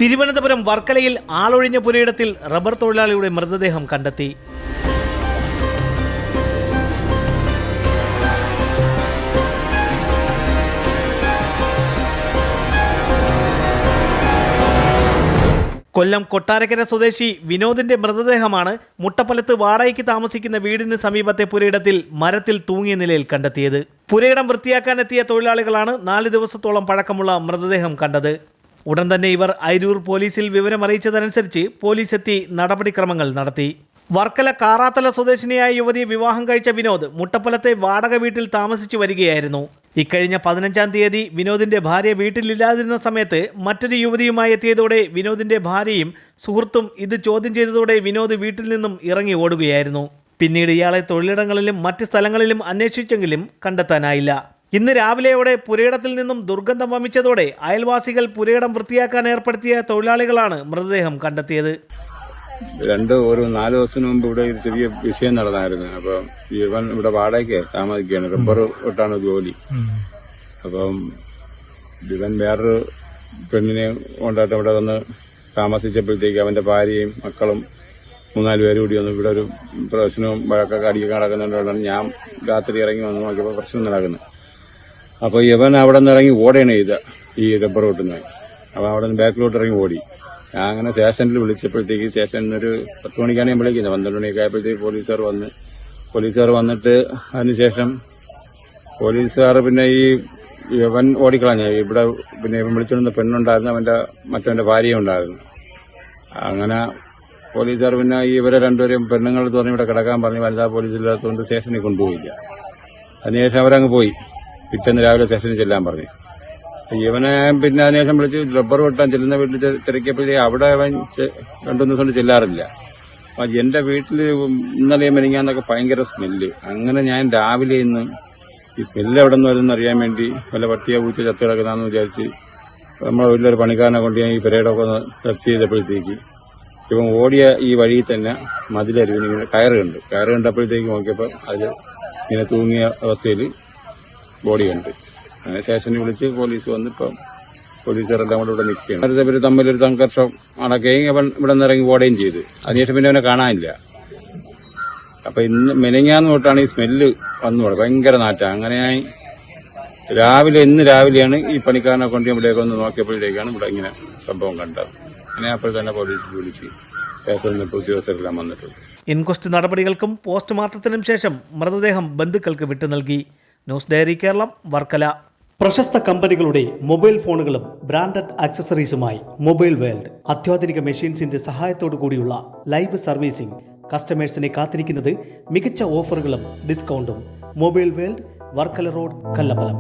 തിരുവനന്തപുരം വർക്കലയിൽ ആളൊഴിഞ്ഞ പുരയിടത്തിൽ റബ്ബർ തൊഴിലാളിയുടെ മൃതദേഹം കണ്ടെത്തി. കൊല്ലം കൊട്ടാരക്കര സ്വദേശി വിനോദിന്റെ മൃതദേഹമാണ് മുട്ടപ്പലത്ത് വാടകയ്ക്ക് താമസിക്കുന്ന വീടിന് സമീപത്തെ പുരയിടത്തിൽ മരത്തിൽ തൂങ്ങിയ നിലയിൽ കണ്ടെത്തിയത്. പുരയിടം വൃത്തിയാക്കാനെത്തിയ തൊഴിലാളികളാണ് 4 ദിവസത്തോളം പഴക്കമുള്ള മൃതദേഹം കണ്ടത്. ഉടൻ തന്നെ ഇവർ അയിരൂർ പോലീസിൽ വിവരമറിയിച്ചതനുസരിച്ച് പോലീസ് എത്തി നടപടിക്രമങ്ങൾ നടത്തി. വർക്കല കാറാത്തല സ്വദേശിനിയായ യുവതിയെ വിവാഹം കഴിച്ച വിനോദ് മുട്ടപ്പലത്തെ വാടക വീട്ടിൽ താമസിച്ചു വരികയായിരുന്നു. ഇക്കഴിഞ്ഞ 15-ാം തീയതി വിനോദിന്റെ ഭാര്യ വീട്ടിലില്ലാതിരുന്ന സമയത്ത് മറ്റൊരു യുവതിയുമായി എത്തിയതോടെ വിനോദിന്റെ ഭാര്യയും സുഹൃത്തും ഇത് ചോദ്യം ചെയ്തതോടെ വിനോദ് വീട്ടിൽ നിന്നും ഇറങ്ങി ഓടുകയായിരുന്നു. പിന്നീട് ഇയാളെ തൊഴിലിടങ്ങളിലും മറ്റ് സ്ഥലങ്ങളിലും അന്വേഷിച്ചെങ്കിലും കണ്ടെത്താനായില്ല. ഇന്ന് രാവിലെയോടെ പുരയിടത്തിൽ നിന്നും ദുർഗന്ധം വമിച്ചതോടെ അയൽവാസികൾ പുരയിടം വൃത്തിയാക്കാൻ ഏർപ്പെടുത്തിയ തൊഴിലാളികളാണ് മൃതദേഹം കണ്ടെത്തിയത്. ഒരു 4 ദിവസത്തിന് മുമ്പ് ഇവിടെ ഒരു ചെറിയ വിഷയം നടന്നായിരുന്നു. അപ്പം ഇവൻ ഇവിടെ വാടകയ്ക്ക് താമസിക്കുകയാണ്. റബ്ബർ വെട്ടാണ് ജോലി. അപ്പം ഇവൻ വേറൊരു പെണ്ണിനെ കൊണ്ടായിട്ട് ഇവിടെ വന്ന് താമസിച്ചപ്പോഴത്തേക്ക് അവന്റെ ഭാര്യയും മക്കളും 3-4 പേര് കൂടി വന്നു. ഇവിടെ ഒരു പ്രശ്നവും വഴക്കൊക്കെ അടിയൊക്കെ നടക്കുന്നുണ്ടാണ്. ഞാൻ രാത്രി ഇറങ്ങി വന്ന് നോക്കിയപ്പോൾ പ്രശ്നം നടക്കുന്നു. അപ്പൊ ഇവൻ അവിടെ നിന്ന് ഇറങ്ങി ഓടുകയാണ് ചെയ്ത ഈ റബ്ബർ വെട്ടുന്നത്. അപ്പൊ അവിടെ നിന്ന് ബാക്കിലോട്ട് ഇറങ്ങി ഓടി. ഞാൻ അങ്ങനെ സ്റ്റേഷനിൽ വിളിച്ചപ്പോഴത്തേക്ക് സ്റ്റേഷനിൽ ഒരു 10 മണിക്കാണ് ഞാൻ വിളിക്കുന്നത്. 12 മണിയൊക്കെ ആയപ്പോഴത്തേക്ക് പോലീസുകാർ വന്നിട്ട് അതിനുശേഷം പോലീസുകാർ പിന്നെ ഈ ഇവൻ ഓടിക്കളഞ്ഞ ഇവിടെ പിന്നെ ഇവൻ വിളിച്ചിരുന്ന പെണ്ണുണ്ടായിരുന്നു, മറ്റവന്റെ ഭാര്യയും ഉണ്ടായിരുന്നു. അങ്ങനെ പോലീസുകാർ പിന്നെ ഇവരെ രണ്ടുപേരെയും പെണ്ണുങ്ങൾ തുറന്ന് ഇവിടെ കിടക്കാൻ പറഞ്ഞ് വനിതാ പോലീസില്ലാത്തതുകൊണ്ട് സ്റ്റേഷനിൽ കൊണ്ടുപോയില്ല. അതിനുശേഷം അവരങ്ങ് പോയി. പിറ്റേന്ന് രാവിലെ സ്റ്റേഷനിൽ ചെല്ലാൻ പറഞ്ഞു. ഇവനെ പിന്നെ അതിനുശേഷം വിളിച്ച് റബ്ബർ വെട്ടാൻ ചെല്ലുന്ന വീട്ടിൽ തിരക്കിയപ്പോഴത്തേക്ക് അവിടെ അവൻ 2-3 ദിവസം കൊണ്ട് ചെല്ലാറില്ല. അപ്പൊ എന്റെ വീട്ടിൽ ഇന്നലെയും മെനിങ്ങാന്നൊക്കെ ഭയങ്കര സ്മെല്ല്. അങ്ങനെ ഞാൻ രാവിലെ ഇന്ന് ഈ സ്മെല്ല് എവിടെ നിന്ന് വരുമെന്ന് അറിയാൻ വേണ്ടി വല്ല പട്ടിയെ പൂച്ച ചത്ത് കിടക്കുന്നതെന്ന് വിചാരിച്ച് നമ്മളെ വീട്ടിലൊരു പണിക്കാരനെ കൊണ്ട് ഞാൻ ഈ പെരേടൊക്കെ ഒന്ന് സെർച്ച് ചെയ്തപ്പോഴത്തേക്ക് ഇവൻ ഓടിയ ഈ വഴിയിൽ തന്നെ മതിലരുവിന് ഇങ്ങനെ കയറ് കണ്ടപ്പോഴത്തേക്ക് നോക്കിയപ്പോൾ അതിൽ ഇങ്ങനെ തൂങ്ങിയ അവസ്ഥയിൽ ബോഡി കണ്ട്. അങ്ങനെ സ്റ്റേഷനിൽ വിളിച്ച് പോലീസ് വന്നിപ്പം പോലീസുകാരെല്ലാം കൂടെ ഇവിടെ നിൽക്കുകയാണ്. നേരത്തെ ഇവർ തമ്മിലൊരു സംഘർഷം നടക്കുകയും അവൻ ഇവിടെ നിന്ന് ഇറങ്ങി ഓടുകയും ചെയ്ത്. അതിനുശേഷം പിന്നെ അവനെ കാണാനില്ല. അപ്പൊ ഇന്ന് മെനങ്ങാന്ന് തൊട്ടാണ് ഈ സ്മെല്ല് വന്നു ഭയങ്കര നാറ്റം. അങ്ങനെ ഞാൻ ഇന്ന് രാവിലെയാണ് ഈ പണിക്കാരനെ കൊണ്ട് ഇവിടെയൊക്കെ ഒന്ന് നോക്കിയപ്പോഴത്തേക്കാണ് ഇവിടെ ഇങ്ങനെ സംഭവം കണ്ടത്. അങ്ങനെ അപ്പോൾ തന്നെ പോലീസ് വിളിച്ച് സ്റ്റേഷനിൽ നിന്ന് ഉദ്യോഗസ്ഥരെല്ലാം വന്നിട്ടുണ്ട്. ഇൻക്വസ്റ്റ് നടപടികൾക്കും പോസ്റ്റ്മോർട്ടത്തിനും ശേഷം മൃതദേഹം ബന്ധുക്കൾക്ക് വിട്ടു നൽകി. News diary Keralam, Varkala. പ്രശസ്ത കമ്പനികളുടെ മൊബൈൽ ഫോണുകളും ബ്രാൻഡഡ് ആക്സസറീസുമായി മൊബൈൽ വേൾഡ്. അത്യാധുനിക മെഷീൻസിന്റെ സഹായത്തോടു കൂടിയുള്ള ലൈവ് സർവീസിംഗ്. കസ്റ്റമേഴ്സിനെ കാത്തിരിക്കുന്നത് മികച്ച ഓഫറുകളും ഡിസ്കൗണ്ടും. Mobile world, Varkala road, Kallambalam.